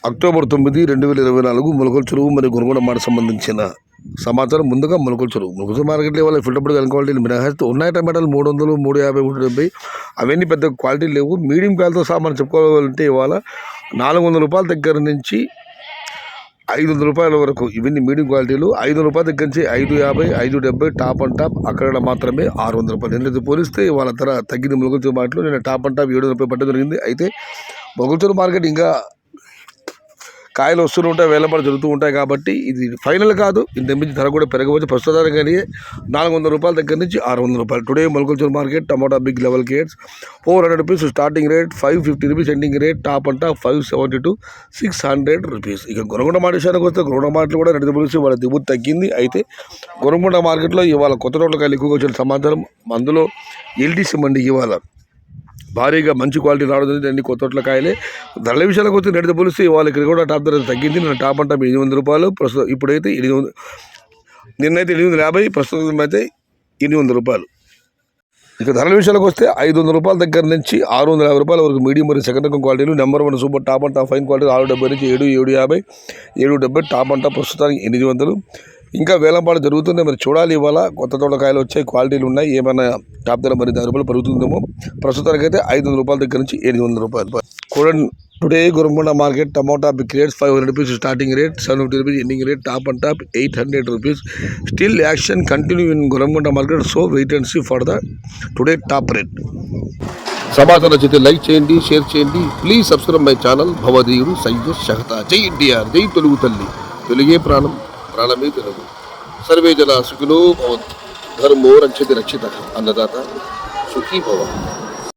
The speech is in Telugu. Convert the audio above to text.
అక్టోబర్ 9, 2024 ములకల చెరువు మరియు గొనగొండ మాట సంబంధించిన సమాచారం. ముందుగా ములకల చెరువు మార్కెట్లో ఇవాళ ఫిల్టర్బుల్ క్వాలిటీలు మినహాయిస్తూ ఉన్నాయి. టమాటాలు 300, 350, 370 అవన్నీ పెద్ద క్వాలిటీ లేవు. మీడియం క్వాలిటీతో సామాన్ చెప్పుకోవాలంటే ఇవాళ 400 రూపాయల దగ్గర నుంచి 500 రూపాయల వరకు ఇవన్నీ మీడియం క్వాలిటీలు. 500 రూపాయల దగ్గర నుంచి 550, 570 టాప్ అండ్ టాప్. అక్కడ మాత్రమే 600 రూపాయలు. నిన్నది పోలిస్తే ఇవాళ ధర తగ్గింది. ములకల చెరువు మార్కెట్లో నిన్న టాప్ అండ్ టాప్ 700 రూపాయలు పట్టడం జరిగింది. అయితే ములకల చెరువు మార్కెట్ ఇంకా కాయలు వస్తూనే ఉంటాయి, వేలంపాటు జరుగుతూ ఉంటాయి కాబట్టి ఇది ఫైనల్ కాదు. ఇంత మించి ధర కూడా పెరగవచ్చు. ప్రస్తుతానికి కానీ 400 రూపాయల దగ్గర నుంచి 600 రూపాయలు. Today Mulakala Cheruvu market tomato big level crates 400 rupees starting rate, 550 rupees ending rate, top అంటా 570 to 600 రూపీస్. ఇక గొనగొండ మార్కెట్ విషయానికి వస్తే గొనగొండ మార్కెట్లో కూడా రెండు పోలిసి వాళ్ళ దిగుబడి తగ్గింది. అయితే గొనగొండ మార్కెట్లో ఇవాళ కొత్త రోడ్ల కాయలు ఎక్కువగా వచ్చిన సమాచారం. అందులో ఎల్టీసీ మండికి ఇవాళ భారీగా మంచి క్వాలిటీ రావడం జరిగింది. అన్ని కొత్త రోడ్ల కాయలే. ధరల విషయాలకు వస్తే నెడితే పోలిస్తే ఇవాళ ఇక్కడ కూడా టాప్ ధర తగ్గింది. నేను టాప్ అంటా 800 రూపాయలు ప్రస్తుతం. ఇప్పుడైతే 800, నిన్నైతే 850, ప్రస్తుతం అయితే 800 రూపాయలు. ఇక ధరల విషయాలకు వస్తే 500 రూపాయల దగ్గర నుంచి 650 రూపాయల వరకు మీడియం మరియు సెకండ్ రకం క్వాలిటీలు. నెంబర్ 1 సూపర్ టాప్ అంటా ఫైన్ క్వాలిటీ 670 నుంచి 750, 770 టాప్ అంటా ప్రస్తుతానికి 800. ఇంకా వేలంపాటు జరుగుతుంది. మరి చూడాలి. ఇవాళ కొత్త తోటకాయలు వచ్చాయి, క్వాలిటీలు ఉన్నాయి. ఏమైనా టాప్ ధర మరి 10 రూపాయలు పెరుగుతుందేమో. ప్రస్తుతానికి అయితే 500 రూపాయల దగ్గర నుంచి 800 రూపాయలు. చూడండి today Gonagonda market tomato big rates 500 rupees starting rate, 750 rupees ending rate, top and top 800 rupees. Still auction continue in Gonagonda market. So wait and see for the today top rate. సమాచారం నచ్చితే లైక్ చేయండి, షేర్ చేయండి. Please subscribe my channel. భవదీయుడు సయ్యద్ షహతా. జై ఎన్టీఆర్, జై తెలుగు తల్లి, తెలుగే ప్రాణం, ప్రాణమే తెలుగు. సర్వే జన సుఖినో భవంతు. ధర్మో రక్షతి రక్షిత. అన్నదాత సుఖీ భవ.